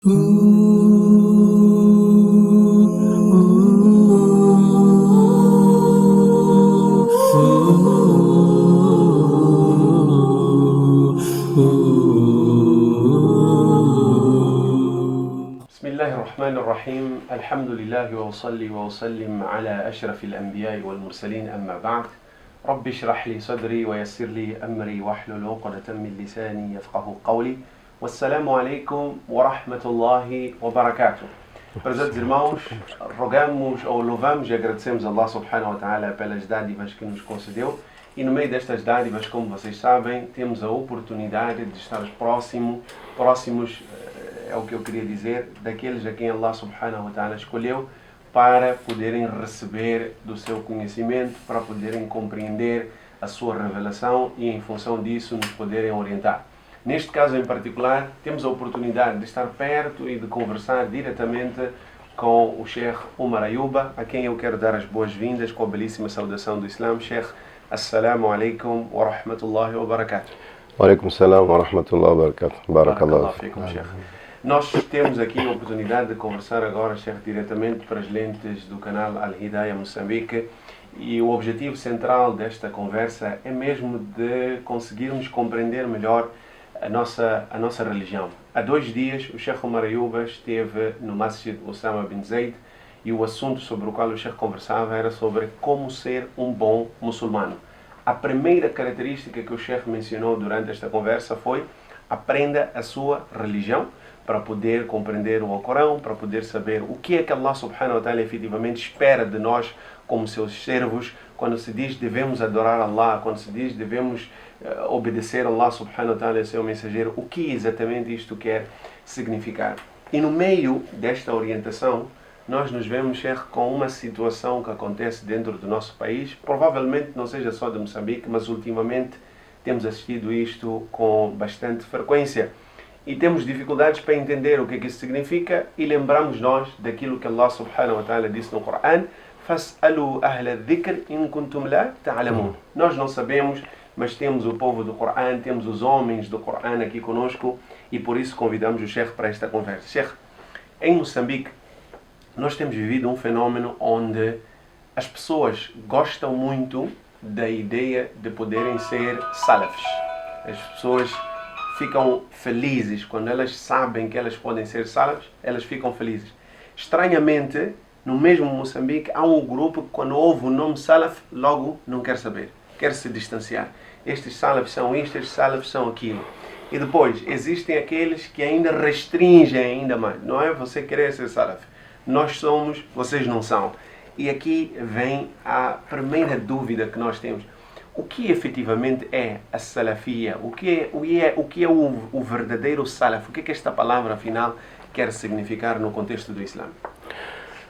بسم الله الرحمن الرحيم. الحمد لله وأصلي وأسلم على أشرف الأنبياء والمرسلين، أما بعد. رب اشرح لي صدري ويسر لي أمري واحلل عقدة من لساني يفقه قولي. Wassalamu alaikum wa rahmatullahi wa barakatuh. Prezados irmãos, rogamos ou louvamos e agradecemos a Allah subhanahu wa ta'ala pelas dádivas que nos concedeu, e no meio destas dádivas, como vocês sabem, temos a oportunidade de estar próximos, é o que eu queria dizer, daqueles a quem Allah subhanahu wa ta'ala escolheu para poderem receber do seu conhecimento, para poderem compreender a sua revelação e em função disso nos poderem orientar. Neste caso em particular, temos a oportunidade de estar perto e de conversar diretamente com o Sheikh Omar Ayuba, a quem eu quero dar as boas-vindas com a belíssima saudação do Islã. Sheikh, assalamu alaikum wa rahmatullahi wa barakatuh. Wa alaikum salam wa rahmatullahi wa barakatuh. Barakallahu fikum, Sheikh. Nós temos aqui a oportunidade de conversar agora, Sheikh, diretamente para as lentes do canal Al-Hidayah Moçambique, e o objetivo central desta conversa é mesmo de conseguirmos compreender melhor a nossa religião. Há 2 dias o Sheikh Omar Ayuba esteve no Masjid Osama bin Zaid e o assunto sobre o qual o Sheikh conversava era sobre como ser um bom muçulmano. A primeira característica que o Sheikh mencionou durante esta conversa foi: aprenda a sua religião para poder compreender o Alcorão, para poder saber o que é que Allah subhanahu wa ta'ala efetivamente espera de nós como seus servos. Quando se diz devemos adorar Allah, quando se diz devemos obedecer a Allah subhanahu wa ta'ala e seu mensageiro, o que exatamente isto quer significar? E no meio desta orientação, nós nos vemos, Sheikh, com uma situação que acontece dentro do nosso país, provavelmente não seja só de Moçambique, mas ultimamente temos assistido isto com bastante frequência. E temos dificuldades para entender o que isso significa, e lembramos nós daquilo que Allah subhanahu wa ta'ala disse no Coran: فَاسْأَلُوا أَهْلَ الذِّكْرِ إِن كُنتُمْ لَا تَعْلَمُونَ. Nós não sabemos, mas temos o povo do Coran, temos os homens do Coran aqui conosco, e por isso convidamos o Sheikh para esta conversa. Sheikh, em Moçambique, nós temos vivido um fenómeno onde as pessoas gostam muito da ideia de poderem ser salafis. As pessoas ficam felizes quando elas sabem que elas podem ser salafis, elas ficam felizes. Estranhamente, no mesmo Moçambique, há um grupo que quando ouve o nome salaf, logo não quer saber, quer se distanciar. Estes salafis são isto, estes salafis são aquilo. E depois, existem aqueles que ainda restringem ainda mais. Não é você querer ser salaf. Nós somos, vocês não são. E aqui vem a primeira dúvida que nós temos. O que efetivamente é a salafia? O que é o verdadeiro salaf? O que esta palavra, afinal, quer significar no contexto do Islã?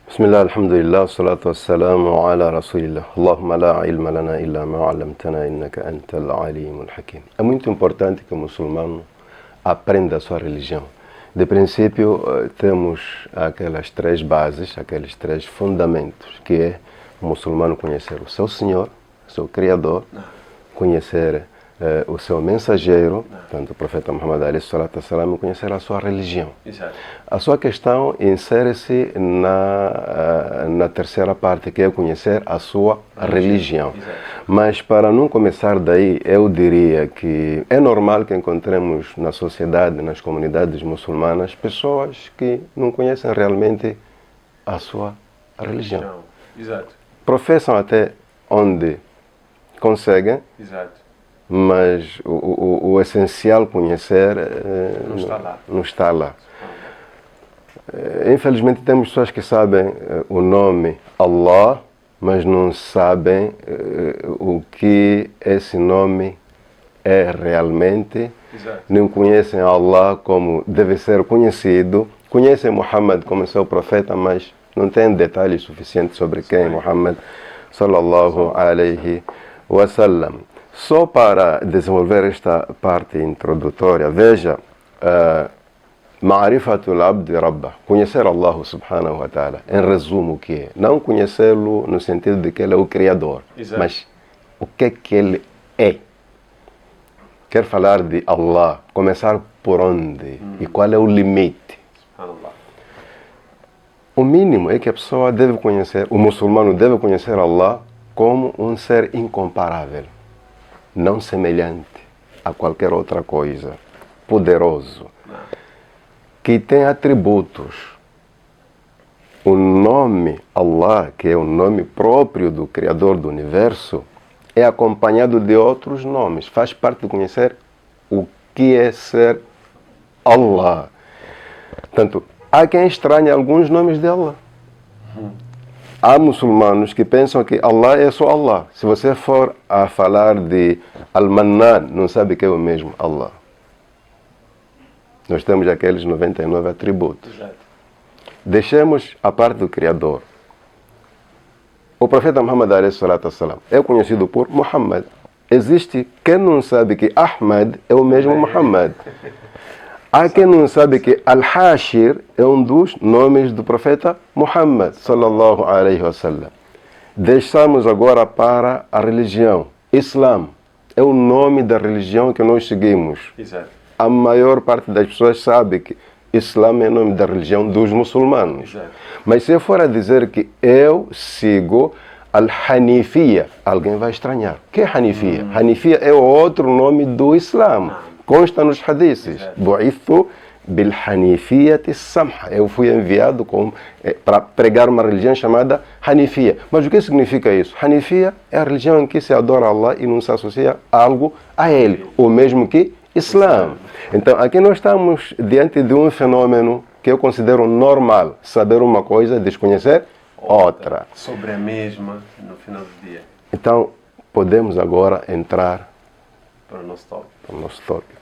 Bismillah, alhamdulillah, salatu wassalamu ala rasulillah. Allahumma la ilma lana illa ma 'allamtana innaka antal alimul hakim. É muito importante que o muçulmano aprenda a sua religião. De princípio, temos aquelas 3 bases, aqueles 3 fundamentos, que é o muçulmano conhecer o seu Senhor, seu Criador, conhecer o seu mensageiro, tanto o profeta Muhammad alayhi salatu wassalam, conhecer a sua religião. Exato. A sua questão insere-se na terceira parte, que é conhecer a sua religião. Exato. Mas para não começar daí, eu diria que é normal que encontremos na sociedade, nas comunidades muçulmanas, pessoas que não conhecem realmente a sua religião. Exato. Professam até onde conseguem, Exato. mas o essencial conhecer não está lá. Infelizmente temos pessoas que sabem o nome Allah, mas não sabem o que esse nome é realmente. Exato. Não conhecem Allah como deve ser conhecido. Conhecem Muhammad como seu profeta, mas não têm detalhes suficientes sobre quem é Muhammad sallallahu alaihi wasallam. Só para desenvolver esta parte introdutória, veja, Ma'rifatul Abdi Rabbah, conhecer Allah subhanahu wa ta'ala, em resumo o que é? Não conhecê-lo no sentido de que ele é o Criador, Exato. mas o que ele é. Quer falar de Allah, começar por onde? E qual é o limite? o mínimo é que a pessoa deve conhecer, o muçulmano deve conhecer Allah como um ser incomparável, não semelhante a qualquer outra coisa, poderoso, que tem atributos. O nome Allah, que é o nome próprio do Criador do Universo, é acompanhado de outros nomes. Faz parte de conhecer o que é ser Allah. Portanto, há quem estranhe alguns nomes de Allah. Há muçulmanos que pensam que Allah é só Allah. Se você for a falar de Al-Mannan, não sabe que é o mesmo Allah. Nós temos aqueles 99 atributos. Exato. Deixemos a parte do Criador. O profeta Muhammad é conhecido por Muhammad. Existe quem não sabe que Ahmad é o mesmo Muhammad. Há quem não sabe que Al-Hashir é um dos nomes do profeta Muhammad sallallahu alaihi wasallam. Deixamos agora para a religião. Islam é o nome da religião que nós seguimos. Exato. A maior parte das pessoas sabe que Islam é o nome da religião dos muçulmanos. Exato. Mas se eu for a dizer que eu sigo Al-Hanifiyya, alguém vai estranhar. O que é Hanifiyya? Hanifiyya é o outro nome do Islam. Consta nos hadiths. Bu'ithu bil Hanifiyyati samha. Eu fui enviado para pregar uma religião chamada Hanifiyya. Mas o que significa isso? Hanifiyya é a religião em que se adora Allah e não se associa algo a Ele. O mesmo que Islam. Então, aqui nós estamos diante de um fenômeno que eu considero normal. Saber uma coisa, desconhecer outra. Sobre a mesma no final do dia. Então, podemos agora entrar Para o nosso tópico. para o nosso tópico.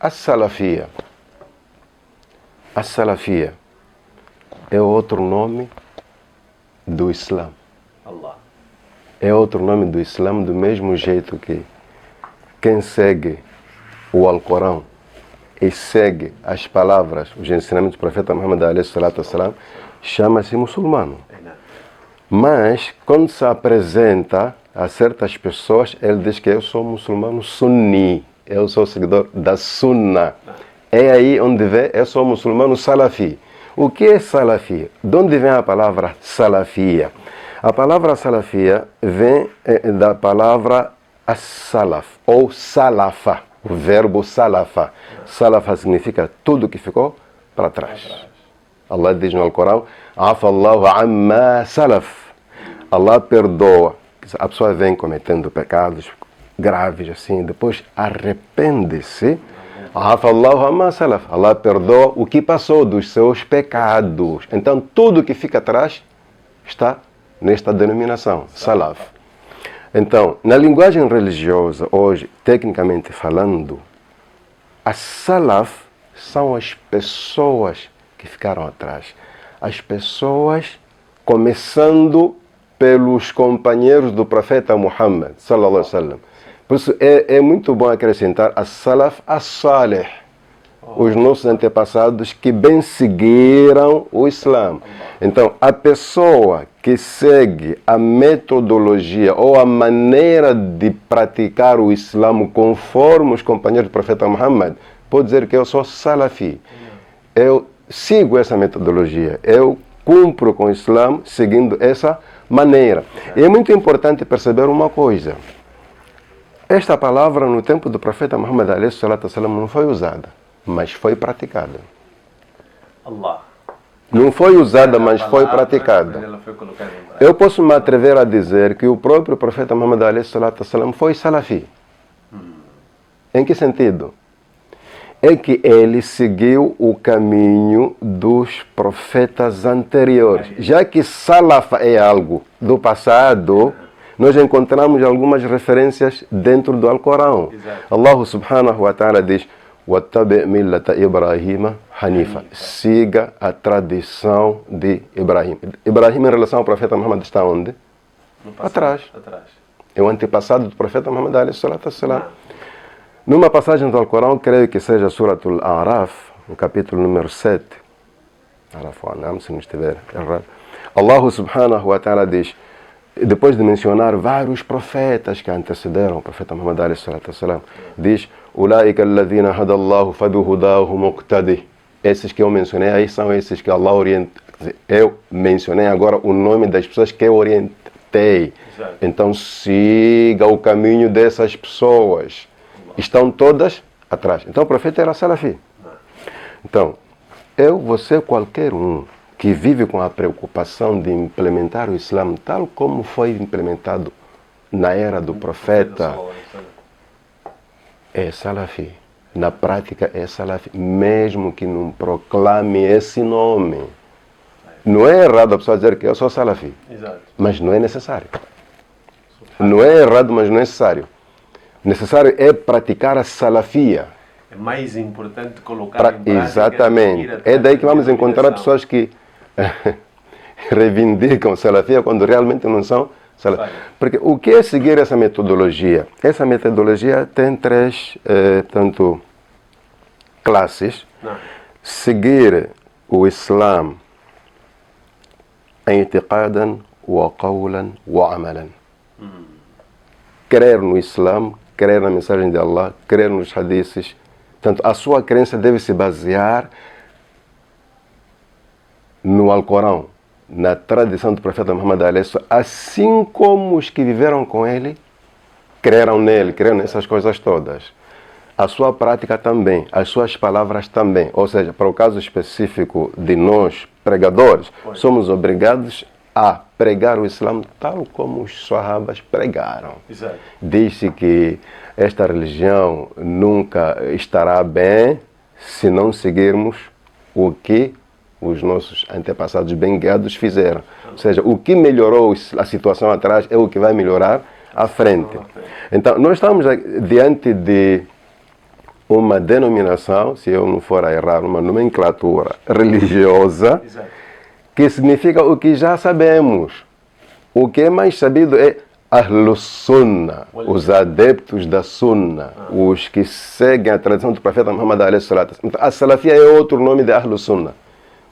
A Salafia. A Salafia é outro nome do Islã. Allah. É outro nome do Islã do mesmo jeito que quem segue o Alcorão e segue as palavras, os ensinamentos do profeta Muhammad ﷺ, chama-se muçulmano. Mas, quando se apresenta a certas pessoas, ele diz que eu sou muçulmano sunni, eu sou seguidor da Sunna. É aí onde vem, eu sou muçulmano salafi. O que é salafi? De onde vem a palavra salafia? A palavra salafia vem da palavra as-salaf, ou salafa, o verbo salafa. Salafa significa tudo que ficou para trás. Allah diz no Alcorão, Afallahu amma salaf. Allah perdoa. A pessoa vem cometendo pecados graves assim, depois arrepende-se. Afallahu amma salaf. Allah perdoa o que passou dos seus pecados. Então tudo que fica atrás está nesta denominação, salaf. Então, na linguagem religiosa, hoje, tecnicamente falando, as salaf são as pessoas que ficaram atrás. As pessoas, começando pelos companheiros do profeta Muhammad, sallallahu alaihi wasallam. Por isso, é muito bom acrescentar as salaf as-salih, os nossos antepassados que bem seguiram o Islã. Então, a pessoa que segue a metodologia ou a maneira de praticar o Islã conforme os companheiros do profeta Muhammad, pode dizer que eu sou salafi. Eu sigo essa metodologia, eu cumpro com o Islã seguindo essa maneira. E é muito importante perceber uma coisa. Esta palavra no tempo do profeta Muhammad não foi usada, mas foi praticada. Allah. Não foi usada, mas foi praticada. Ela foi colocada em prática. Eu posso me atrever a dizer que o próprio profeta Muhammad foi salafi. Em que sentido? É que ele seguiu o caminho dos profetas anteriores. Já que salafa é algo do passado, nós encontramos algumas referências dentro do Alcorão. Allah subhanahu wa ta'ala diz, وَاتَّبِعْ مِلَّةَ إِبْرَاهِيمَ Hanifa. Siga a tradição de Ibrahim. Ibrahim, em relação ao profeta Muhammad, está onde? Atrás. É o antepassado do profeta Muhammad alayhi salatu wassalam. Numa passagem do Alcorão, creio que seja Suratul A'raf, no capítulo número 7. Araf ou Anam, se não estiver errado. Allah subhanahu wa ta'ala diz, depois de mencionar vários profetas que antecederam o profeta Muhammad alayhi salatu wassalam, diz, Ulaika alladhina hadallahu fabihudahu muqtadi. Esses que eu mencionei aí são esses que Allah Eu mencionei agora o nome das pessoas que eu orientei. Exato. Então siga o caminho dessas pessoas. Estão todas atrás. Então o profeta era salafi. Então, eu, você, qualquer um que vive com a preocupação de implementar o Islã tal como foi implementado na era do profeta, é salafi. Na prática é salafi, mesmo que não proclame esse nome. Não é errado a pessoa dizer que eu sou salafi, Exato. mas não é necessário. Não é errado, mas não é necessário. Necessário é praticar a salafia. É mais importante colocar em prática. Exatamente. É daí que vamos encontrar pessoas que reivindicam salafia quando realmente não são salafia. Porque o que é seguir essa metodologia? Essa metodologia tem três classes. Não. Seguir o Islã i'tiqadan wa qawlan wa amalan. Crer no Islã, crer na mensagem de Allah, crer nos hadiths. Portanto, a sua crença deve se basear no Alcorão, na tradição do profeta Muhammad, assim como os que viveram com ele creram nele, creram nessas coisas todas. A sua prática também, as suas palavras também. Ou seja, para o caso específico de nós, pregadores, somos obrigados a pregar o Islã tal como os sahabas pregaram. Exato. Diz-se que esta religião nunca estará bem se não seguirmos o que os nossos antepassados bem guiados fizeram. Ou seja, o que melhorou a situação atrás é o que vai melhorar à frente. Então, nós estamos diante de uma denominação, se eu não for a errar, uma nomenclatura religiosa, Exato. que significa o que já sabemos. O que é mais sabido é Ahlus Sunnah, os adeptos da Sunnah, os que seguem a tradição do profeta Muhammad a.s. Então, a Salafia é outro nome de Ahlus Sunnah.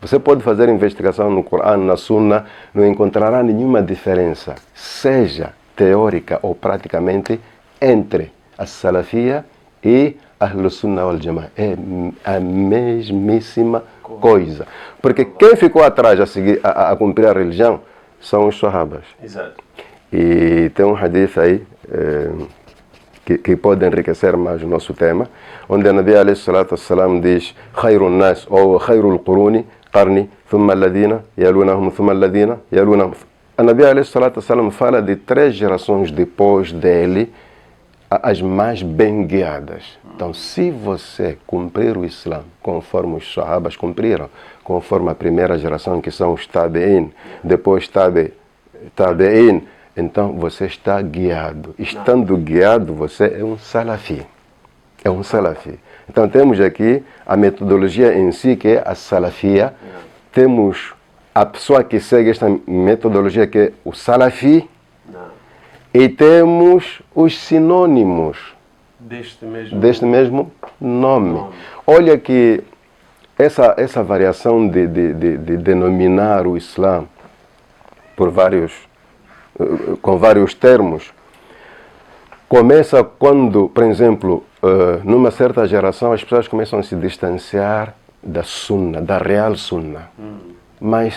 Você pode fazer investigação no Corão, na Sunnah, não encontrará nenhuma diferença, seja teórica ou praticamente, entre a Salafia e Ahlus Sunnah wal Jama'ah. É a mesmíssima coisa. Porque quem ficou atrás a cumprir a religião são os sahabas. Exato. E tem um hadith aí que pode enriquecer mais o nosso tema, onde a Nabi alayhi salatu wassalam diz Khairun nas ou Khairul Quruni Qarni thumma alladhina yalunahum thumma alladhina yalunahum. A Nabi alayhi salatu wassalam fala de 3 gerações depois dele, as mais bem guiadas. Então, se você cumprir o Islã conforme os sahabas cumpriram, conforme a primeira geração, que são os tabi'in, depois tabi'in, então você está guiado. Estando guiado, você é um salafi. É um salafi. Então, temos aqui a metodologia em si, que é a salafia. Temos a pessoa que segue esta metodologia, que é o salafi. E temos os sinônimos deste mesmo nome. Olha que essa variação de denominar o Islã com vários termos começa quando, por exemplo, numa certa geração as pessoas começam a se distanciar da Sunnah, da real Sunnah. Mas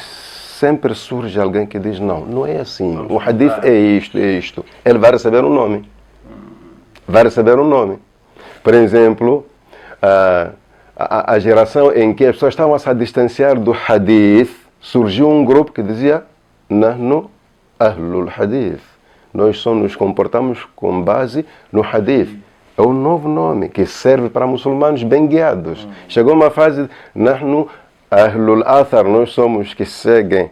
sempre surge alguém que diz, não é assim. O hadith é isto. Ele vai receber um nome. Vai receber um nome. Por exemplo, a geração em que as pessoas estavam a se distanciar do hadith, surgiu um grupo que dizia, Nahnu Ahlul Hadith. Nós só nos comportamos com base no hadith. É um novo nome que serve para muçulmanos bem guiados. Chegou uma fase, Nahnu Ahlul Athar, nós somos que seguem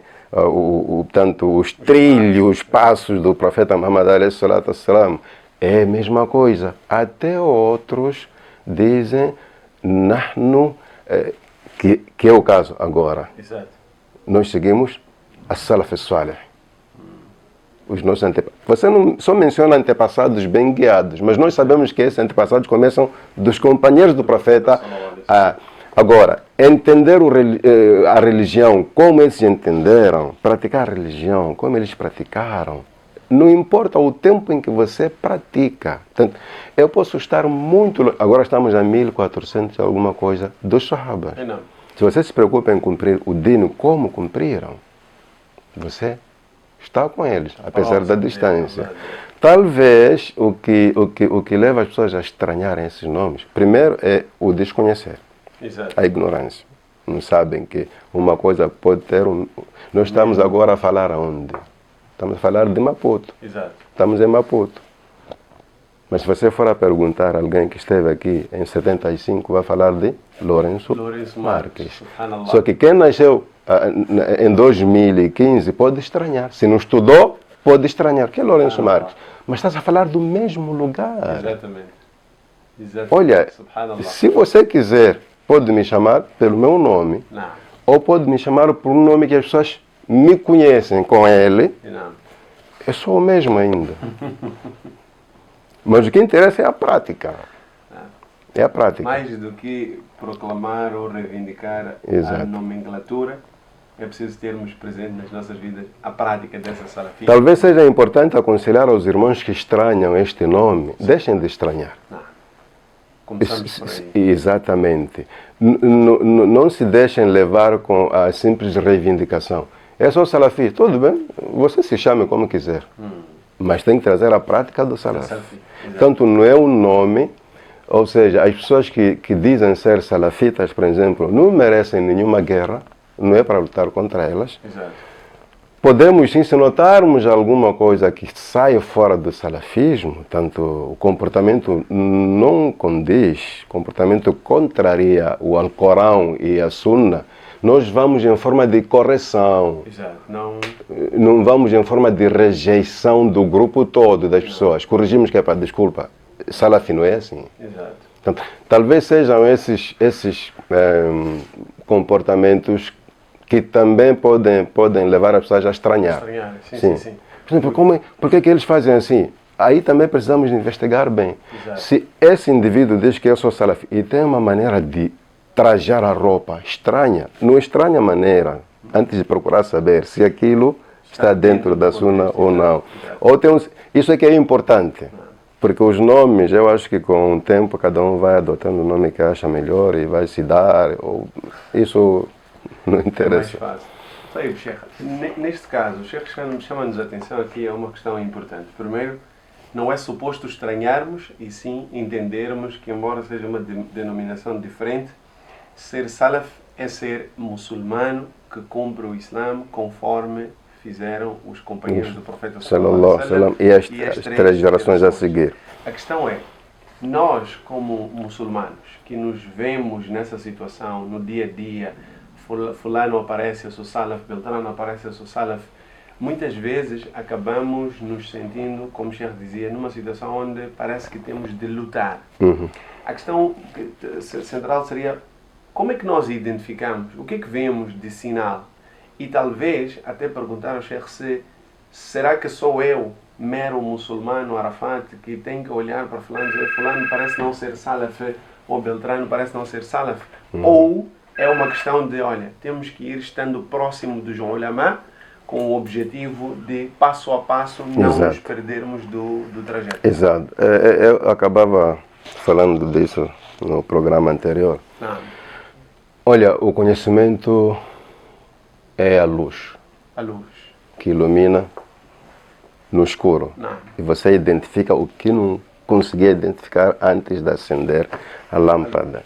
tanto os trilhos, os passos do profeta Muhammad a.s. É a mesma coisa. Até outros dizem Nahnu, que é o caso agora. Exato. Nós seguimos a Salaf Salih. Os nossos Você não só menciona antepassados bem guiados, mas nós sabemos que esses antepassados começam dos companheiros do profeta. Agora, entender a religião, como eles entenderam, praticar a religião, como eles praticaram, não importa o tempo em que você pratica. Portanto, eu posso estar muito... Agora estamos a 1400 alguma coisa dos sahabas. Se você se preocupa em cumprir o dino como cumpriram, você está com eles, apesar da distância. Talvez o que leva as pessoas a estranharem esses nomes, primeiro é o desconhecer, a ignorância. Não sabem que uma coisa pode ter Nós estamos agora a falar aonde? Estamos a falar de Maputo. Estamos em Maputo. Mas se você for a perguntar a alguém que esteve aqui em 75, vai falar de Lourenço Marques. Só que quem nasceu em 2015 pode estranhar. Se não estudou, pode estranhar. Que é Lourenço Marques? Mas estás a falar do mesmo lugar. Exatamente. Olha, se você quiser, pode me chamar pelo meu nome. Ou pode me chamar por um nome que as pessoas me conhecem com ele. Eu sou o mesmo ainda. Mas o que interessa é a prática. É a prática. Mais do que proclamar ou reivindicar a nomenclatura, é preciso termos presente nas nossas vidas a prática dessa salafia. Talvez seja importante aconselhar aos irmãos que estranham este nome, deixem de estranhar. Começamos por aí. Exatamente. Não se deixem levar com a simples reivindicação. É só salafi, tudo bem, você se chame como quiser. Mas tem que trazer a prática do salafi. Portanto, não é um nome, ou seja, as pessoas que dizem ser salafitas, por exemplo, não merecem nenhuma guerra, não é para lutar contra elas. Podemos sim, se notarmos alguma coisa que sai fora do salafismo, tanto o comportamento não condiz, o comportamento contraria o Alcorão e a Sunna, nós vamos em forma de correção. Não vamos em forma de rejeição do grupo todo das pessoas. Corrigimos que é para desculpa. Salafi não é assim. Então, talvez sejam esses comportamentos que também podem levar as pessoas a estranhar. Sim. Por exemplo, por que eles fazem assim? Aí também precisamos investigar bem. Se esse indivíduo diz que eu sou salafi e tem uma maneira de trajar a roupa estranha, não estranha maneira, antes de procurar saber se aquilo está dentro da sunna ou não. Isso é que é importante, porque os nomes, eu acho que com o tempo cada um vai adotando o nome que acha melhor e vai se dar, isso não interessa. É mais fácil. Sheikh, neste caso, o Sheikh chama-nos a atenção aqui a uma questão importante. Primeiro, não é suposto estranharmos e sim entendermos que, embora seja uma denominação diferente, ser salaf é ser muçulmano que cumpre o Islã conforme fizeram os companheiros do profeta sallallahu alaihi wasallam e as três gerações a seguir. A questão é, nós como muçulmanos que nos vemos nessa situação no dia a dia, fulano aparece, eu sou salaf, beltrano aparece, eu sou salaf, muitas vezes acabamos nos sentindo, como o Sheikh dizia, numa situação onde parece que temos de lutar. A questão central seria como é que nós identificamos, o que é que vemos de sinal? E talvez até perguntar ao Sheikh se será que sou eu, mero muçulmano Arafat, que tem que olhar para fulano e dizer fulano parece não ser salaf ou beltrano parece não ser salaf? Ou é uma questão de, olha, temos que ir estando próximo dos ulama com o objetivo de, passo a passo, não nos perdermos do trajeto. Exato. Eu acabava falando disso no programa anterior. Olha, o conhecimento é a luz. Que ilumina no escuro. E você identifica o que não conseguia identificar antes de acender a lâmpada.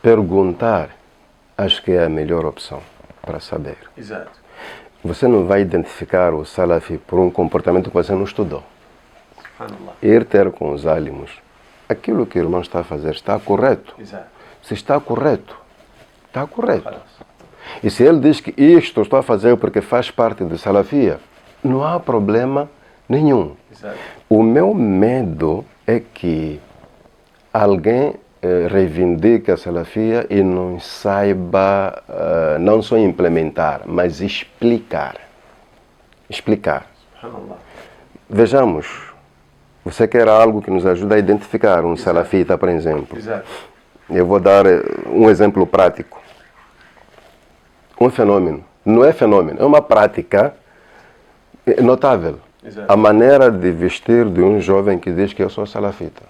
Perguntar, acho que é a melhor opção para saber. Você não vai identificar o salafi por um comportamento que você não estudou. Ir ter com os álимos. Aquilo que o irmão está a fazer está correto? Se está correto, está correto. E se ele diz que isto estou a fazer porque faz parte da salafia, não há problema nenhum. O meu medo é que alguém reivindique a salafia e não saiba, não só implementar, mas explicar. Vejamos, você quer algo que nos ajude a identificar um salafita, por exemplo. Eu vou dar um exemplo prático. Um fenômeno. Não é fenômeno, é uma prática notável. A maneira de vestir de um jovem que diz que eu sou salafita.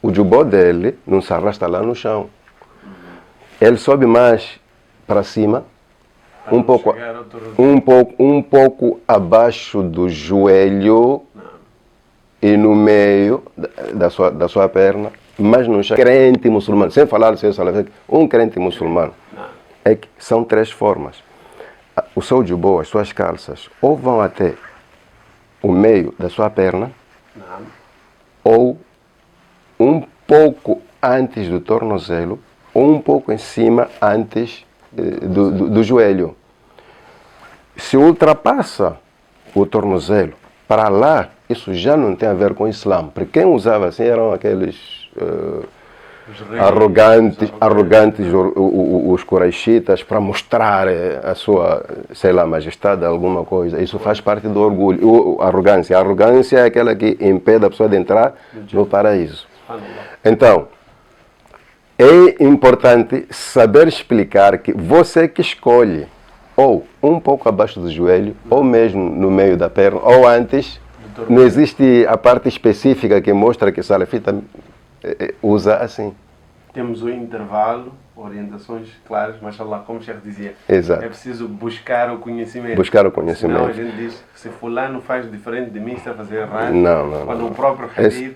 O jubó dele não se arrasta lá no chão. ele sobe mais para cima, Para um não pouco, chegar ao tornozelo. um pouco abaixo do joelho e no meio da sua perna, mas não chega. Crente muçulmano, sem falar de ser salafita, um crente muçulmano. É que são três formas. O seu jubô, as suas calças, ou vão até o meio da sua perna, Não. ou um pouco antes do tornozelo, ou um pouco em cima antes do joelho. Se ultrapassa o tornozelo para lá, isso já não tem a ver com o Islã. Porque quem usava assim eram aqueles Os reis, arrogantes os quraishitas, para mostrar a sua, sei lá, majestade, alguma coisa. Isso faz parte do orgulho. A arrogância é aquela que impede a pessoa de entrar no paraíso. Então, é importante saber explicar que você que escolhe, ou um pouco abaixo do joelho, ou mesmo no meio da perna, ou antes. Não existe a parte específica que mostra que salafita usa assim. Temos o intervalo, orientações claras, mas lá, como o Sheikh dizia, Exato. é preciso buscar o conhecimento. Buscar o conhecimento. Senão a gente diz, se fulano faz diferente de mim, está a fazer errado. Não. Quando o próprio hadith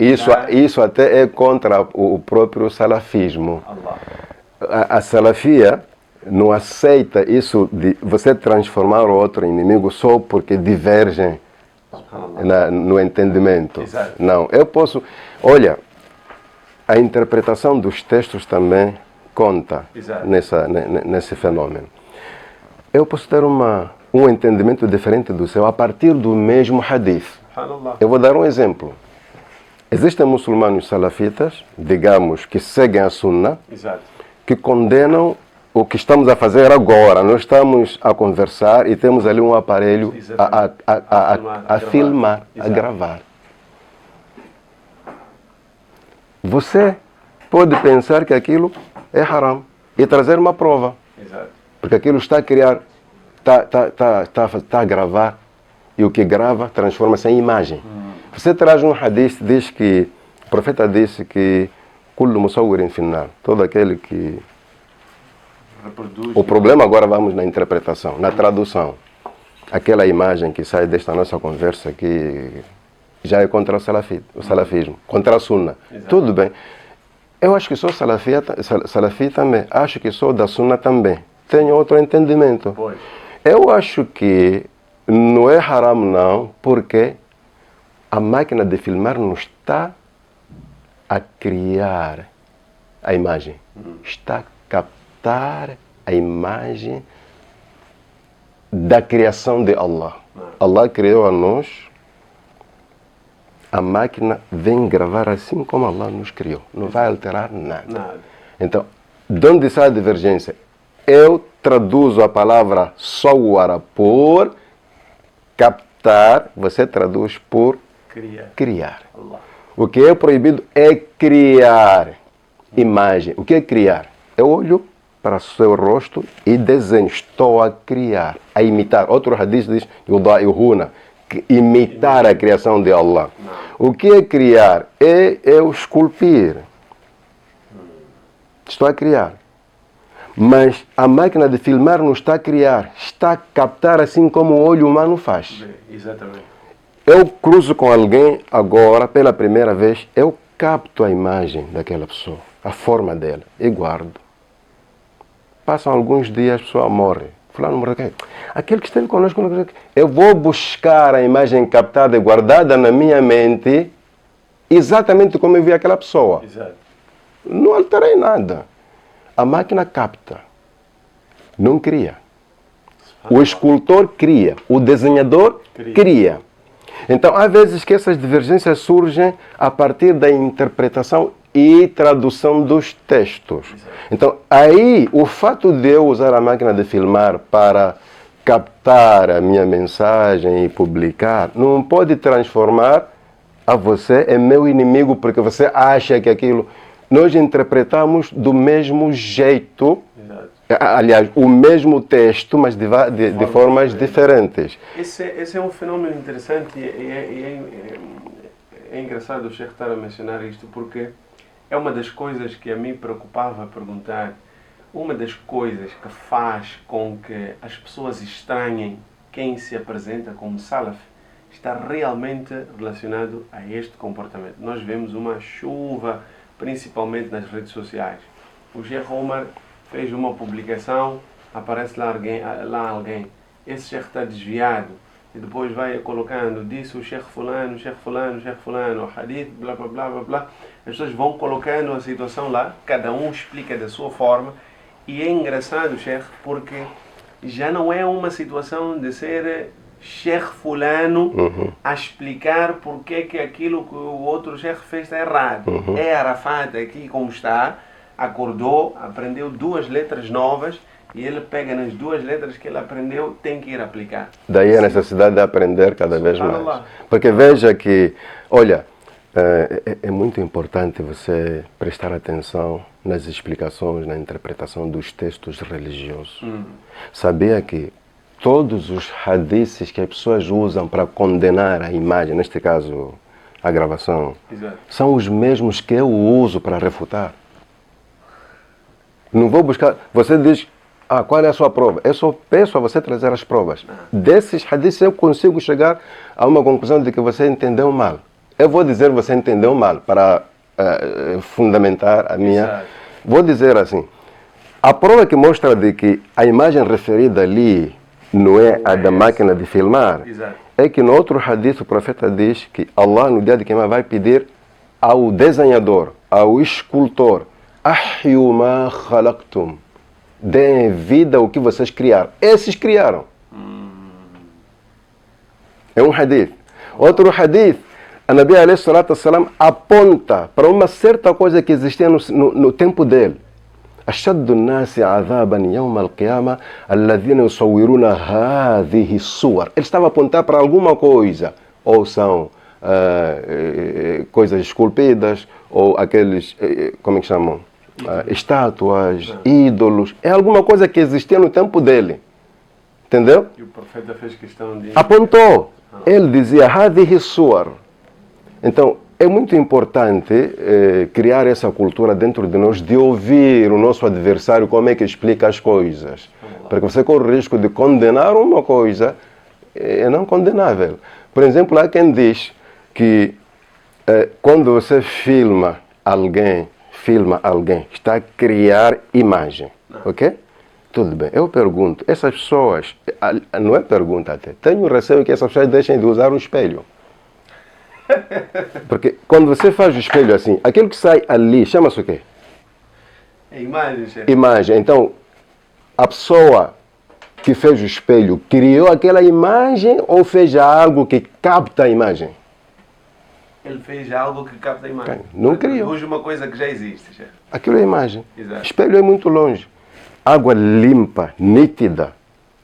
isso até é contra o próprio salafismo. Allah. A salafia não aceita isso de você transformar o outro inimigo só porque divergem no entendimento. Exato. Não, eu posso... Olha, a interpretação dos textos também conta nesse fenômeno. Eu posso ter um entendimento diferente do seu a partir do mesmo hadith. Eu vou dar um exemplo. Existem muçulmanos salafitas, digamos, que seguem a Sunna, que condenam o que estamos a fazer agora. Nós estamos a conversar e temos ali um aparelho a filmar, a gravar. Você pode pensar que aquilo é haram e trazer uma prova. Porque aquilo está a criar, está a gravar, e o que grava transforma-se em imagem. Você traz um hadith, diz que, o profeta disse que kullu musawwirin finnar, todo aquele que... O problema agora vamos na interpretação, na tradução. Aquela imagem que sai desta nossa conversa que já é contra o salafismo, contra a sunna. Tudo bem. Eu acho que sou salafi também, acho que sou da sunna também. Tenho outro entendimento. Eu acho que não é haram não, porque a máquina de filmar não está a criar a imagem. Está a captar a imagem da criação de Allah. Allah criou a nós, a máquina vem gravar assim como Allah nos criou. Não vai alterar nada. Então, de onde sai a divergência? Eu traduzo a palavra sawwara por captar, você traduz por criar. O que é proibido é criar imagem. O que é criar? Eu olho para o seu rosto e desenho. Estou a criar, a imitar. Outro hadith diz, imitar a criação de Allah. O que é criar? É eu esculpir. Estou a criar. Mas a máquina de filmar não está a criar, está a captar assim como o olho humano faz. Exatamente. Eu cruzo com alguém agora, pela primeira vez, eu capto a imagem daquela pessoa, a forma dela, e guardo. Passam alguns dias, a pessoa morre. Fulano morreu. Aquele que esteve conosco, eu vou buscar a imagem captada e guardada na minha mente, exatamente como eu vi aquela pessoa. Não alterei nada. A máquina capta, não cria. O escultor cria, o desenhador cria. Então, às vezes que essas divergências surgem a partir da interpretação e tradução dos textos. Então, aí, o fato de eu usar a máquina de filmar para captar a minha mensagem e publicar, não pode transformar a você em meu inimigo porque você acha que aquilo... Nós interpretamos do mesmo jeito, aliás, o mesmo texto, mas de formas diferentes. Esse é um fenômeno interessante e é engraçado o Sheikh estar a mencionar isto, porque é uma das coisas que a mim preocupava perguntar uma das coisas que faz com que as pessoas estranhem quem se apresenta como Salaf está realmente relacionado a este comportamento. Nós vemos uma chuva, principalmente nas redes sociais. O Sheikh Omar fez uma publicação, aparece lá alguém. Esse Sheikh está desviado. E depois vai colocando, disse o Sheikh fulano, Sheikh fulano, Sheikh fulano, o hadith, blá blá blá blá blá. As pessoas vão colocando a situação lá, cada um explica da sua forma. E é engraçado, Sheikh, porque já não é uma situação de ser Sheikh fulano a explicar porque que aquilo que o outro Sheikh fez está errado. É Arafat aqui como está, acordou, aprendeu 2 letras novas e ele pega nas 2 letras que ele aprendeu, tem que ir aplicar. Daí a necessidade de aprender cada vez mais. Porque veja que, olha, é muito importante você prestar atenção nas explicações, na interpretação dos textos religiosos. Sabia que todos os hadiths que as pessoas usam para condenar a imagem, neste caso a gravação, exato, são os mesmos que eu uso para refutar. Não vou buscar. Você diz, qual é a sua prova? Eu só peço a você trazer as provas. Desses hadiths eu consigo chegar a uma conclusão de que você entendeu mal. Eu vou dizer você entendeu mal para fundamentar a minha... exato. Vou dizer assim, a prova que mostra de que a imagem referida ali não é a da máquina de filmar, exato, é que no outro hadith o profeta diz que Allah no dia de Quiyamah vai pedir ao desenhador, ao escultor, Ahyu ma khalaqtum, deem vida ao que vocês criaram. Esses criaram. É um hadith. Outro hadith, a Nabi alayhi salatu wassalam aponta para uma certa coisa que existia no tempo dele. أشد الناس عذابا يوم القيامة الذين يصورون هذه الصور. Ele estava a apontar para alguma coisa, ou são coisas esculpidas, ou aqueles, como é que chamam? Estátuas, ídolos. É alguma coisa que existia no tempo dele. Entendeu? E o profeta fez questão de... apontou. Ele dizia, هذه الصور. Então, é muito importante criar essa cultura dentro de nós, de ouvir o nosso adversário como é que explica as coisas. Porque você corre o risco de condenar uma coisa é não condenável. Por exemplo, há quem diz que quando você filma alguém, está a criar imagem. Ok? Tudo bem. Eu pergunto, essas pessoas, não é pergunta até, tenho receio que essas pessoas deixem de usar o espelho. Porque quando você faz o espelho assim, aquilo que sai ali, chama-se o quê? É imagem, chefe. Imagem. Então, a pessoa que fez o espelho criou aquela imagem ou fez algo que capta a imagem? Ele fez algo que capta a imagem. Não criou. Hoje uma coisa que já existe, chefe. Aquilo é imagem. Exato. Espelho é muito longe. Água limpa, nítida.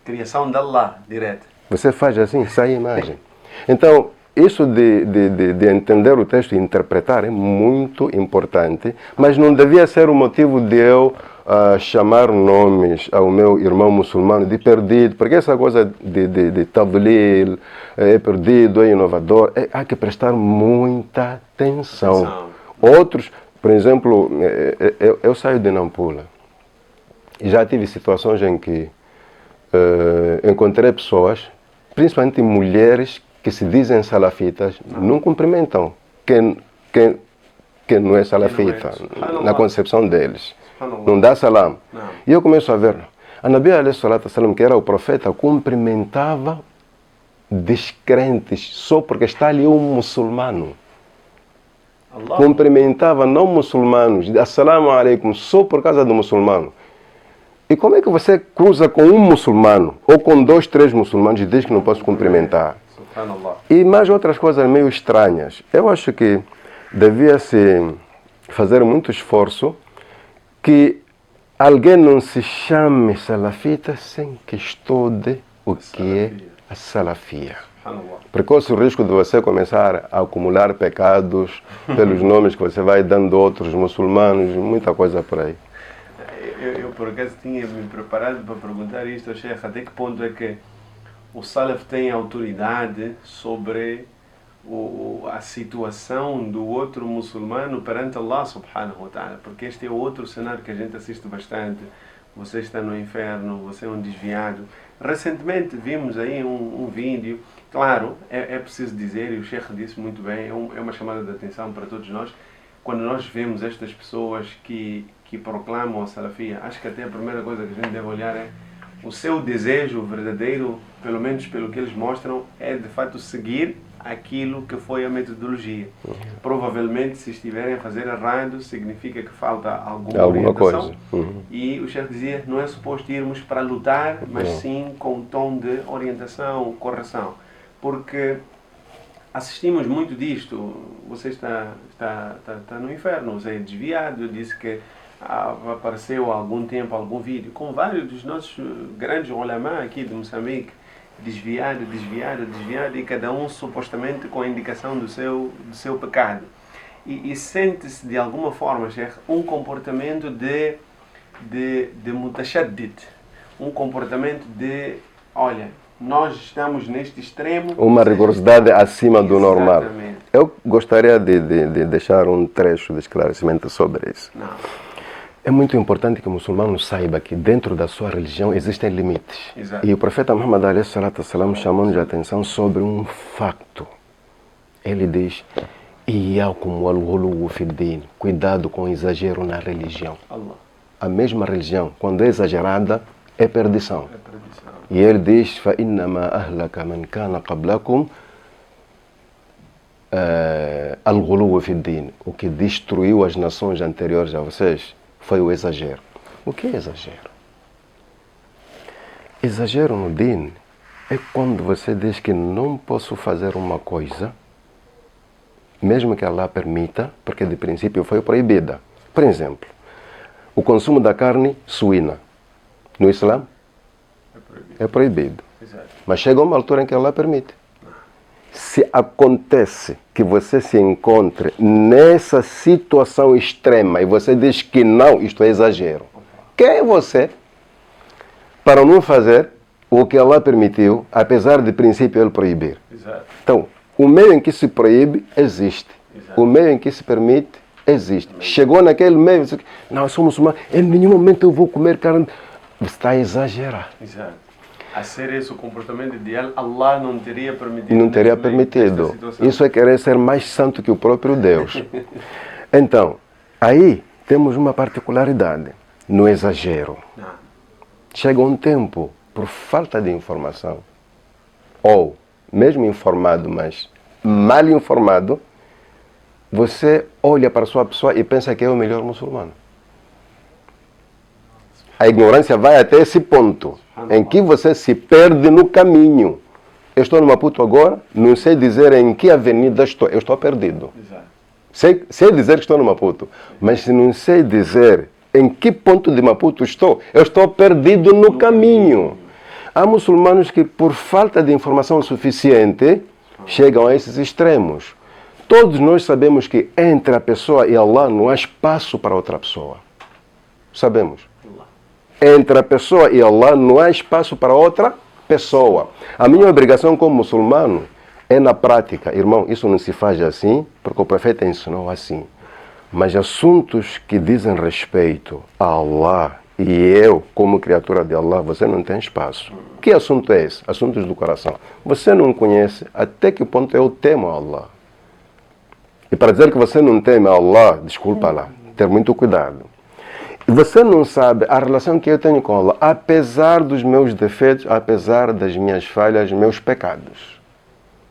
Criação de Allah, direto. Você faz assim, sai a imagem. Então, isso de entender o texto e interpretar é muito importante, mas não devia ser o motivo de eu chamar nomes ao meu irmão muçulmano de perdido, porque essa coisa de tablil, é perdido, é inovador, há que prestar muita atenção. Outros, por exemplo, eu saio de Nampula e já tive situações em que encontrei pessoas, principalmente mulheres, que se dizem salafitas, não cumprimentam quem não é salafita, na concepção deles. Não dá salam. E eu começo a ver, a Nabi alayhi salatu wassalam, que era o profeta, cumprimentava descrentes só porque está ali um muçulmano. Cumprimentava não muçulmanos, assalamu alaikum, só por causa do muçulmano. E como é que você cruza com um muçulmano, ou com 2, 3 muçulmanos e diz que não posso cumprimentar? E mais outras coisas meio estranhas. Eu acho que devia-se fazer muito esforço que alguém não se chame salafita sem que estude o que é a salafia. Porque corre o risco de você começar a acumular pecados pelos nomes que você vai dando a outros muçulmanos, muita coisa por aí. Eu por acaso tinha me preparado para perguntar isto ao Sheikh, até que ponto é que o Salaf tem autoridade sobre a situação do outro muçulmano perante Allah subhanahu wa ta'ala, porque este é outro cenário que a gente assiste bastante. você está no inferno, você é um desviado. Recentemente vimos aí um vídeo, claro, é preciso dizer, e o Sheikh disse muito bem, é uma chamada de atenção para todos nós, quando nós vemos estas pessoas que proclamam a salafia, acho que até a primeira coisa que a gente deve olhar é o seu desejo verdadeiro, pelo menos pelo que eles mostram, é de fato seguir aquilo que foi a metodologia. Provavelmente, se estiverem a fazer errado, significa que falta alguma orientação. Coisa. E o Sheikh dizia, não é suposto irmos para lutar, mas sim com um tom de orientação, correção. Porque assistimos muito disto. Você está no inferno, você é desviado. Disse que apareceu há algum tempo algum vídeo com vários dos nossos grandes ulama aqui de Moçambique, desviado, e cada um supostamente com a indicação do seu pecado. E sente-se de alguma forma, Sheikh, um comportamento de mutashaddid, um comportamento de, olha, nós estamos neste extremo. Uma rigorosidade acima do normal. Exatamente. Eu gostaria de deixar um trecho de esclarecimento sobre isso. Não. É muito importante que o muçulmano saiba que dentro da sua religião existem limites. Exato. E o profeta Muhammad a.s. chamou-nos a atenção sobre um facto. Ele diz, Iyyakum wal-ghuluw fid-din, cuidado com o exagero na religião. Allah. A mesma religião, quando é exagerada, é perdição. É perdição. E ele diz, فَإِنَّمَا أَهْلَكَ مَنْ كَانَ قَبْلَكُمْ al-ghuluw fid-din. O que destruiu as nações anteriores a vocês foi o exagero. O que é exagero? Exagero no din é quando você diz que não posso fazer uma coisa, mesmo que Allah permita, porque de princípio foi proibida. Por exemplo, o consumo da carne suína no Islã é proibido. Exato. Mas chega uma altura em que Allah permite. Se acontece que você se encontre nessa situação extrema e você diz que não, isto é exagero. Quem é você para não fazer o que Allah permitiu, apesar de princípio ele proibir? Exato. Então, o meio em que se proíbe existe. Exato. O meio em que se permite existe. Chegou naquele meio, você diz, não, eu sou muçulmano, em nenhum momento eu vou comer carne. Você está a exagerar. Exato. A ser esse o comportamento ideal, Allah não teria permitido. Não teria permitido. Isso é querer ser mais santo que o próprio Deus. Então, aí temos uma particularidade no exagero. Não. Chega um tempo, por falta de informação, ou mesmo informado, mas mal informado, você olha para a sua pessoa e pensa que é o melhor muçulmano. A ignorância vai até esse ponto, em que você se perde no caminho. Eu estou no Maputo agora, não sei dizer em que avenida estou, eu estou perdido. Exato. Sei dizer que estou no Maputo, mas se não sei dizer em que ponto de Maputo estou, eu estou perdido no caminho. Há muçulmanos que, por falta de informação suficiente, chegam a esses extremos. Todos nós sabemos que entre a pessoa e Allah não há espaço para outra pessoa. Sabemos. Entre a pessoa e Allah não há espaço para outra pessoa. A minha obrigação como muçulmano é na prática. Irmão, isso não se faz assim, porque o profeta ensinou assim. Mas assuntos que dizem respeito a Allah e eu, como criatura de Allah, você não tem espaço. Que assunto é esse? Assuntos do coração. Você não conhece até que ponto eu temo a Allah. E para dizer que você não teme a Allah, desculpa lá, ter muito cuidado. Você não sabe a relação que eu tenho com Allah, apesar dos meus defeitos, apesar das minhas falhas, meus pecados.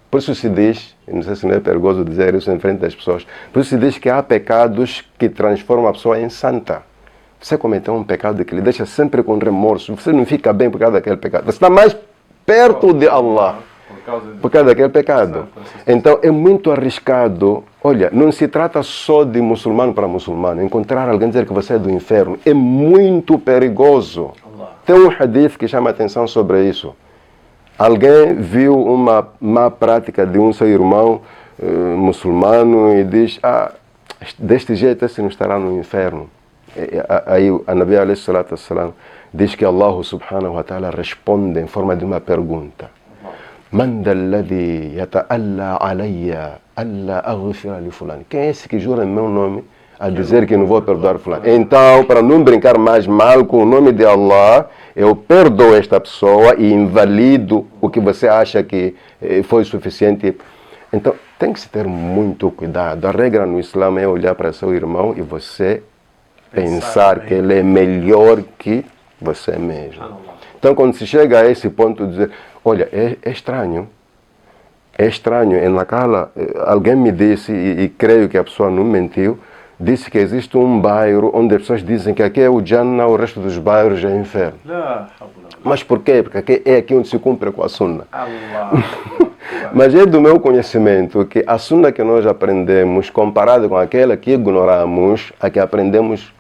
Por isso se diz, não sei se não é perigoso dizer isso em frente das pessoas, por isso se diz que há pecados que transformam a pessoa em santa. Você cometeu um pecado que lhe deixa sempre com remorso, você não fica bem por causa daquele pecado. Você está mais perto de Allah por causa daquele pecado. Então é muito arriscado. Olha, não se trata só de muçulmano para muçulmano. Encontrar alguém dizer que você é do inferno é muito perigoso. Tem um hadith que chama a atenção sobre isso. Alguém viu uma má prática de um seu irmão muçulmano e diz, deste jeito esse não estará no inferno. Aí a Nabi alayhi salatu wassalam diz que Allah subhanahu wa ta'ala responde em forma de uma pergunta. Man alladhi yata'alla alayya alla aghfira li fulani. Quem é esse que jura em meu nome a dizer que não vou perdoar fulano. Então, para não brincar mais mal com o nome de Allah, eu perdoo esta pessoa e invalido o que você acha que foi suficiente. Então, tem que se ter muito cuidado. A regra no Islã é olhar para seu irmão e você pensar que ele é melhor que você mesmo. Então, quando se chega a esse ponto de dizer, olha, é estranho. É estranho. Alguém me disse, e creio que a pessoa não mentiu, disse que existe um bairro onde as pessoas dizem que aqui é o Jannah, o resto dos bairros é inferno. Mas por quê? Porque aqui é aqui onde se cumpre com a Sunna. Mas é do meu conhecimento que a Sunna que nós aprendemos, comparada com aquela que ignoramos, a que aprendemos,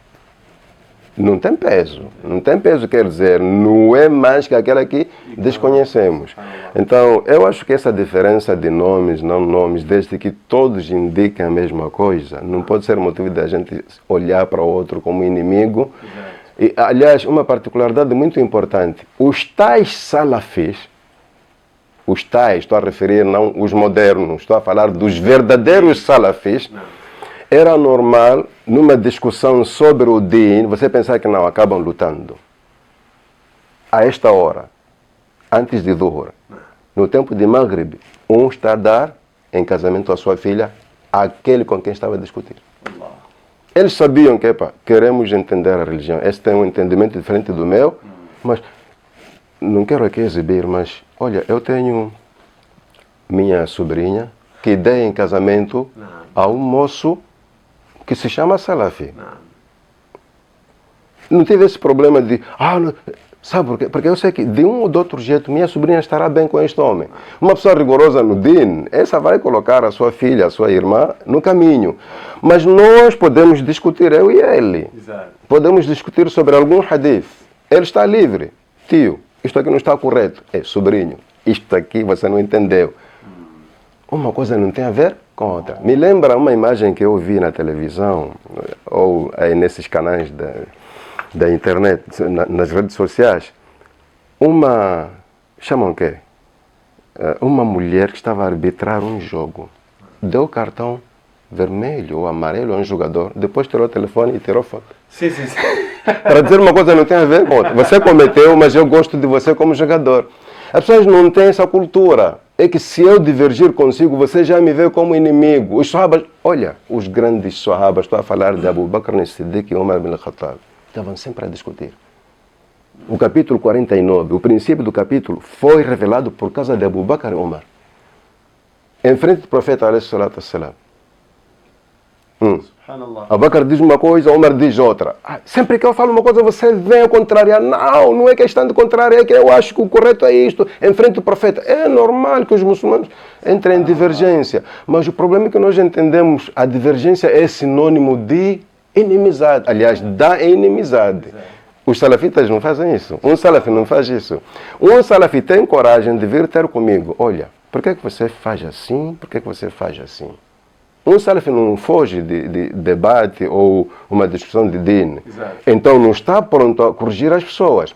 não tem peso. Não tem peso, quer dizer, não é mais que aquela que desconhecemos. Então, eu acho que essa diferença de nomes, não nomes, desde que todos indiquem a mesma coisa, não pode ser motivo de a gente olhar para o outro como inimigo. E, aliás, uma particularidade muito importante, os tais salafis, estou a referir não os modernos, estou a falar dos verdadeiros salafis, era normal, numa discussão sobre o din, você pensar que não, acabam lutando. A esta hora, antes de Dhuhr, no tempo de Maghrib, um está a dar em casamento a sua filha, aquele com quem estava a discutir. Eles sabiam que, queremos entender a religião. Esse tem um entendimento diferente do meu, mas não quero aqui exibir, mas, olha, eu tenho minha sobrinha que dei em casamento a um moço que se chama Salafi. Não tive esse problema de, sabe por quê? Porque eu sei que de um ou de outro jeito minha sobrinha estará bem com este homem. Uma pessoa rigorosa no din, essa vai colocar a sua filha, a sua irmã no caminho. Mas nós podemos discutir, eu e ele. Exato. Podemos discutir sobre algum hadith. Ele está livre. Tio, isto aqui não está correto. Sobrinho, isto aqui você não entendeu. Uma coisa não tem a ver com a outra. Me lembra uma imagem que eu vi na televisão, ou aí nesses canais da internet, nas redes sociais. Chamam o quê? Uma mulher que estava a arbitrar um jogo. Deu cartão vermelho ou amarelo a um jogador, depois tirou o telefone e tirou foto. Sim. Para dizer uma coisa não tem a ver com outra. Você cometeu, mas eu gosto de você como jogador. As pessoas não têm essa cultura. É que se eu divergir consigo, você já me vê como inimigo. Os sahabas, olha, os grandes sahabas, estou a falar de Abu Bakr as-Siddiq e Umar bin Khattab, estavam sempre a discutir. O capítulo 49, o princípio do capítulo, foi revelado por causa de Abu Bakr e Umar. Em frente do profeta, alayhi salatu wassalam. Abu Bakr diz uma coisa, Umar diz outra. Sempre que eu falo uma coisa, você vem a contrariar. Não é questão de contrariar, é que eu acho que o correto é isto. Em frente do profeta. É normal que os muçulmanos entrem em divergência. Mas o problema é que nós entendemos a divergência é sinônimo de inimizade. Aliás, da inimizade. Os salafitas não fazem isso. Um salafi não faz isso. Um salafi tem coragem de vir ter comigo. Olha, por que você faz assim? Por que você faz assim? Um salafi não foge de debate ou uma discussão de din. Exato. Então não está pronto a corrigir as pessoas.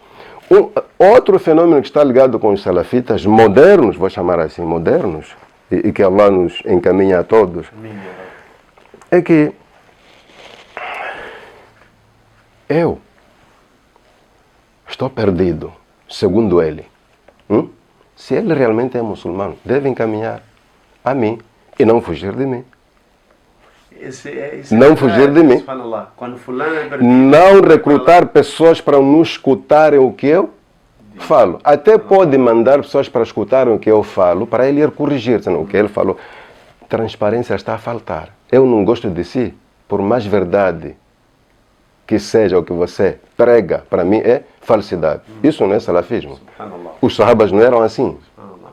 Outro fenômeno que está ligado com os salafitas modernos, vou chamar assim, modernos, e que Allah nos encaminha a todos, é que eu estou perdido, segundo ele. Se ele realmente é muçulmano, deve encaminhar a mim e não fugir de mim. Não fugir de mim. Não recrutar pessoas para não escutarem o que eu falo. Até pode mandar pessoas para escutarem o que eu falo, para ele ir corrigir. O que ele falou. Transparência está a faltar. Eu não gosto de si, por mais verdade que seja o que você prega, para mim é falsidade. Isso não é salafismo. Os sahabas não eram assim.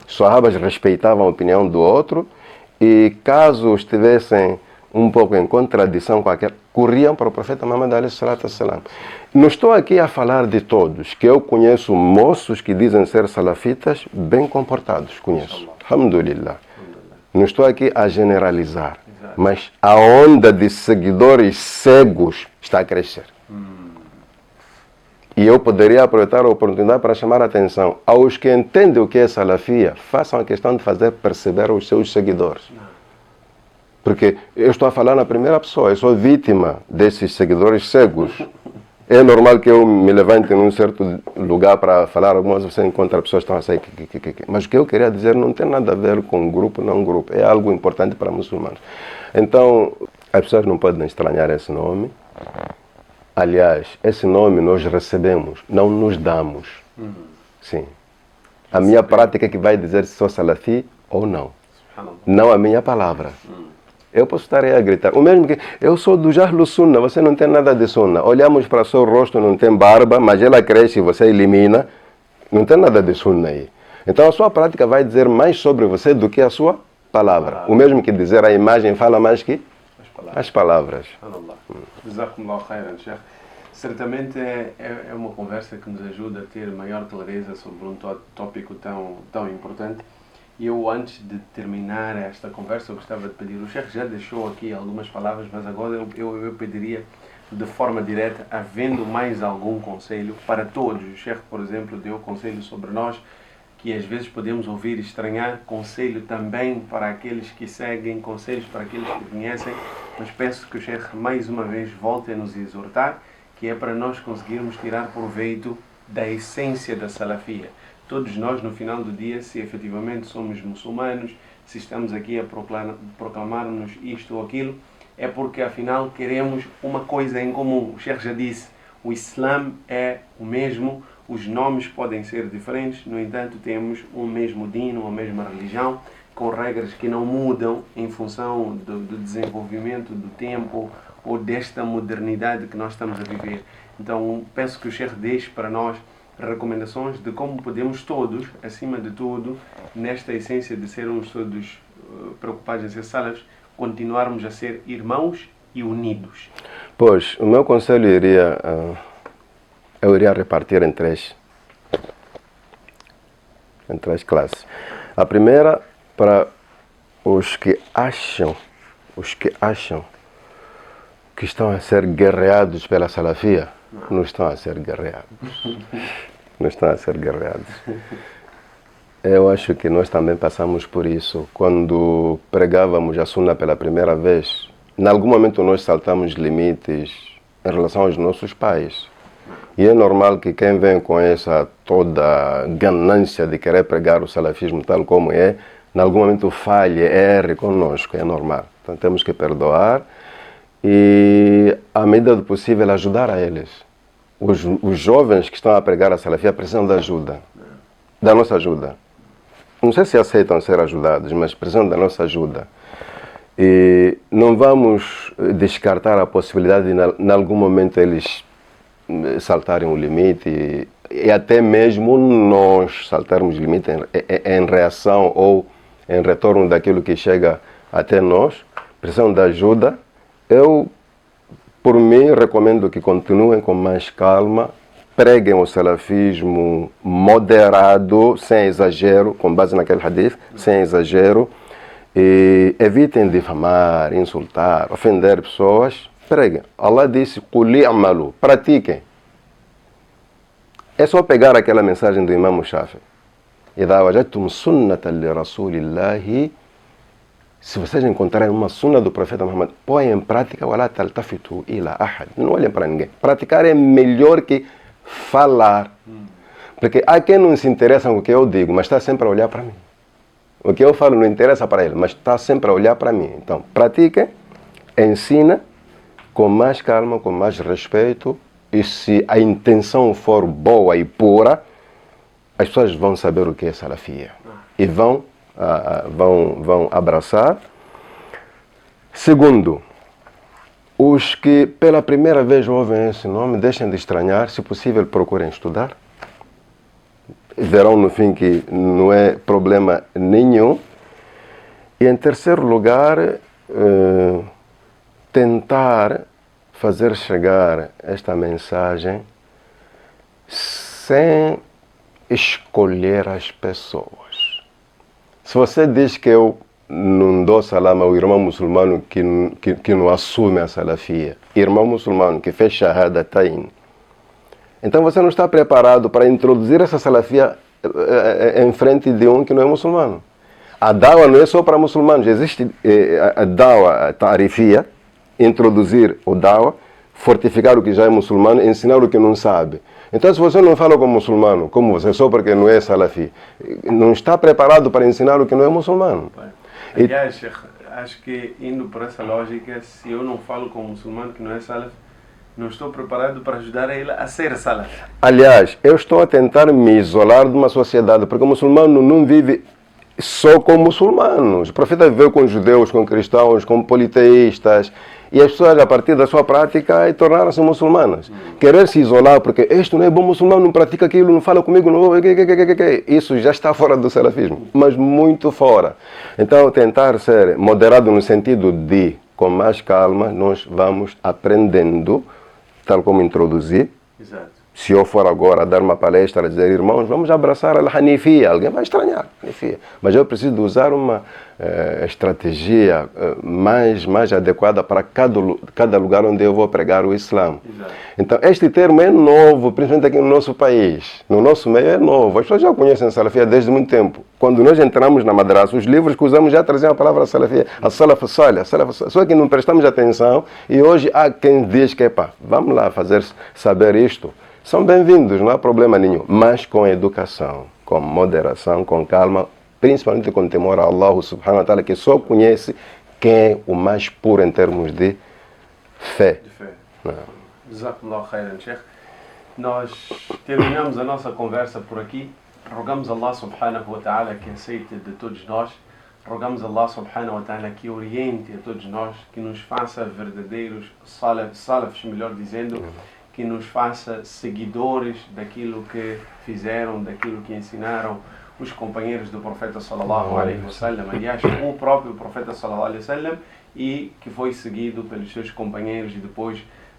Os sahabas respeitavam a opinião do outro e caso estivessem um pouco em contradição com aquela, corriam para o profeta Muhammad alayhi salatu wassalam. Não estou aqui a falar de todos, que eu conheço moços que dizem ser salafitas bem comportados, conheço. Alhamdulillah. Não estou aqui a generalizar, mas a onda de seguidores cegos está a crescer. E eu poderia aproveitar a oportunidade para chamar a atenção aos que entendem o que é salafia, façam a questão de fazer perceber aos seus seguidores. Porque eu estou a falar na primeira pessoa, eu sou vítima desses seguidores cegos. É normal que eu me levante num certo lugar para falar algumas vezes, você encontra pessoas que estão a sair. Mas o que eu queria dizer não tem nada a ver com grupo, não grupo. É algo importante para muçulmanos. Então, as pessoas não podem estranhar esse nome. Aliás, esse nome nós recebemos, não nos damos. Sim. A minha prática é que vai dizer se sou salafi ou não. Não a minha palavra. Eu posso estar aí a gritar. O mesmo que eu sou do Jahlu Sunna, você não tem nada de Sunna. Olhamos para o seu rosto, não tem barba, mas ela cresce e você elimina. Não tem nada de Sunna aí. Então a sua prática vai dizer mais sobre você do que a sua palavra. O mesmo que dizer a imagem fala mais que as palavras. Jazakumullahu khairan, Sheikh. Certamente é uma conversa que nos ajuda a ter maior clareza sobre um tópico tão importante. E eu, antes de terminar esta conversa, eu gostava de pedir, o Sheikh já deixou aqui algumas palavras, mas agora eu pediria de forma direta, havendo mais algum conselho para todos. O Sheikh, por exemplo, deu conselho sobre nós, que às vezes podemos ouvir e estranhar, conselho também para aqueles que seguem, conselhos para aqueles que conhecem, mas peço que o Sheikh mais uma vez volte a nos exortar, que é para nós conseguirmos tirar proveito da essência da salafia. Todos nós, no final do dia, se efetivamente somos muçulmanos, se estamos aqui a proclamar-nos isto ou aquilo, é porque afinal queremos uma coisa em comum. O Sheikh já disse, o Islã é o mesmo, os nomes podem ser diferentes, no entanto temos um mesmo dino, uma mesma religião, com regras que não mudam em função do desenvolvimento do tempo ou desta modernidade que nós estamos a viver. Então peço que o Sheikh deixe para nós recomendações de como podemos todos, acima de tudo, nesta essência de sermos todos preocupados em ser salafs, continuarmos a ser irmãos e unidos. Pois, o meu conselho eu iria repartir em três classes. A primeira, para os que acham que estão a ser guerreados pela salafia, não estão a ser guerreados. Não estão a ser guerreados. Eu acho que nós também passamos por isso. Quando pregávamos a Sunna pela primeira vez, em algum momento nós saltamos limites em relação aos nossos pais. E é normal que quem vem com essa toda ganância de querer pregar o salafismo tal como é, em algum momento falhe, erre conosco, é normal. Então temos que perdoar e, à medida do possível, ajudar a eles. Os jovens que estão a pregar a salafia precisam da ajuda, da nossa ajuda. Não sei se aceitam ser ajudados, mas precisam da nossa ajuda. E não vamos descartar a possibilidade de, em algum momento, eles saltarem o limite e até mesmo nós saltarmos o limite em reação ou em retorno daquilo que chega até nós. Precisam da ajuda. Eu, por mim, recomendo que continuem com mais calma, preguem o salafismo moderado, sem exagero, com base naquele hadith, sem exagero, e evitem difamar, insultar, ofender pessoas. Preguem. Allah disse, "Quli amalu", pratiquem. É só pegar aquela mensagem do Imam Shafi. "Idha wajadtum sunnatan li rasulillahi", se vocês encontrarem uma sunna do profeta Muhammad, põem em prática, wala taltafitu ila ahad. Não olhem para ninguém. Praticar é melhor que falar. Porque há quem não se interessa com o que eu digo, mas está sempre a olhar para mim. O que eu falo não interessa para ele, mas está sempre a olhar para mim. Então, pratiquem, ensina com mais calma, com mais respeito, e se a intenção for boa e pura, as pessoas vão saber o que é salafia e vão abraçar. Segundo, os que pela primeira vez ouvem esse nome, deixem de estranhar, se possível procurem estudar. Verão no fim que não é problema nenhum. E em terceiro lugar, tentar fazer chegar esta mensagem sem escolher as pessoas. Se você diz que eu não dou salam ao irmão muçulmano que não assume a salafia, irmão muçulmano que fez shahadatain, então você não está preparado para introduzir essa salafia em frente de um que não é muçulmano. A dawa não é só para muçulmanos, existe a dawa tarifia, introduzir o dawa, fortificar o que já é muçulmano, ensinar o que não sabe. Então, se você não fala como muçulmano, como você só porque não é salafi, não está preparado para ensinar o que não é muçulmano. Aliás, Sheikh, acho que indo por essa lógica, se eu não falo como muçulmano que não é salaf, não estou preparado para ajudar ele a ser salaf. Aliás, eu estou a tentar me isolar de uma sociedade, porque o muçulmano não vive só com muçulmanos. O profeta viveu com judeus, com cristãos, com politeístas, e as pessoas, a partir da sua prática, tornaram-se muçulmanas. Querer se isolar, porque este não é bom muçulmano, não pratica aquilo, não fala comigo, não... isso já está fora do salafismo, mas muito fora. Então, tentar ser moderado no sentido de, com mais calma, nós vamos aprendendo, tal como introduzi. Exato. Se eu for agora dar uma palestra, dizer, irmãos, vamos abraçar a Hanifia, alguém vai estranhar, Hanifia. Mas eu preciso usar uma estratégia mais adequada para cada lugar onde eu vou pregar o Islã. Exato. Então, este termo é novo, principalmente aqui no nosso país. No nosso meio é novo. As pessoas já conhecem a Salafia desde muito tempo. Quando nós entramos na madrasa, os livros que usamos já traziam a palavra Salafia, a Salaf Salih, só que não prestamos atenção e hoje há quem diz que, vamos lá fazer saber isto. São bem-vindos, não há problema nenhum, mas com educação, com moderação, com calma, principalmente com temor a Allah subhanahu wa ta'ala, que só conhece quem é o mais puro em termos de fé. De fé. Jazakumullahu khairan, Sheikh. Nós terminamos a nossa conversa por aqui. Rogamos a Allah subhanahu wa ta'ala que aceite de todos nós. Rogamos a Allah subhanahu wa ta'ala que oriente a todos nós, que nos faça verdadeiros salafs, melhor dizendo, que nos faça seguidores daquilo que fizeram, daquilo que ensinaram os companheiros do profeta sallallahu alaihi wasallam, aliás, o próprio profeta sallallahu alaihi wasallam, e que foi seguido pelos seus companheiros e depois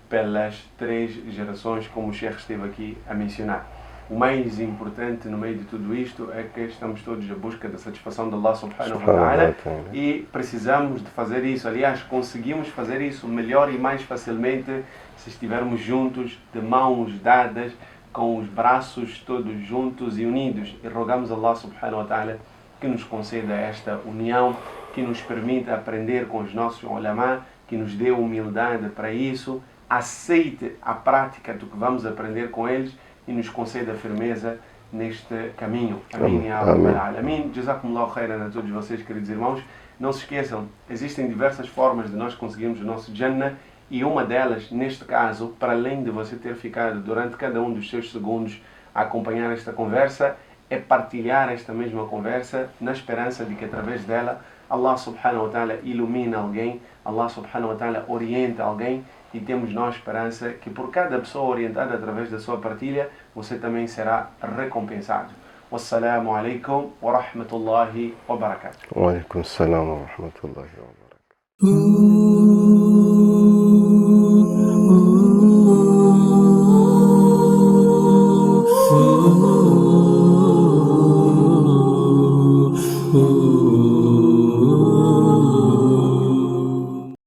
pelas 3 gerações, como o Sheikh esteve aqui a mencionar. O mais importante no meio de tudo isto é que estamos todos à busca da satisfação de Allah subhanahu wa ta'ala e precisamos de fazer isso. Aliás, conseguimos fazer isso melhor e mais facilmente se estivermos juntos, de mãos dadas, com os braços todos juntos e unidos. E rogamos a Allah subhanahu wa ta'ala que nos conceda esta união, que nos permita aprender com os nossos ulama, que nos dê humildade para isso, aceite a prática do que vamos aprender com eles e nos conceda firmeza neste caminho. Amém. Amém. Jazakumullahu khairan a todos vocês, queridos irmãos. Não se esqueçam, existem diversas formas de nós conseguirmos o nosso Jannah e uma delas, neste caso, para além de você ter ficado durante cada um dos seus segundos a acompanhar esta conversa, é partilhar esta mesma conversa na esperança de que através dela Allah subhanahu wa ta'ala ilumina alguém, Allah subhanahu wa ta'ala orienta alguém e temos nós esperança que por cada pessoa orientada através da sua partilha, você também será recompensado. Wassalamu alaikum wa rahmatullahi wa barakatuh. Wa alaikum assalam wa rahmatullahi wa barakatuh.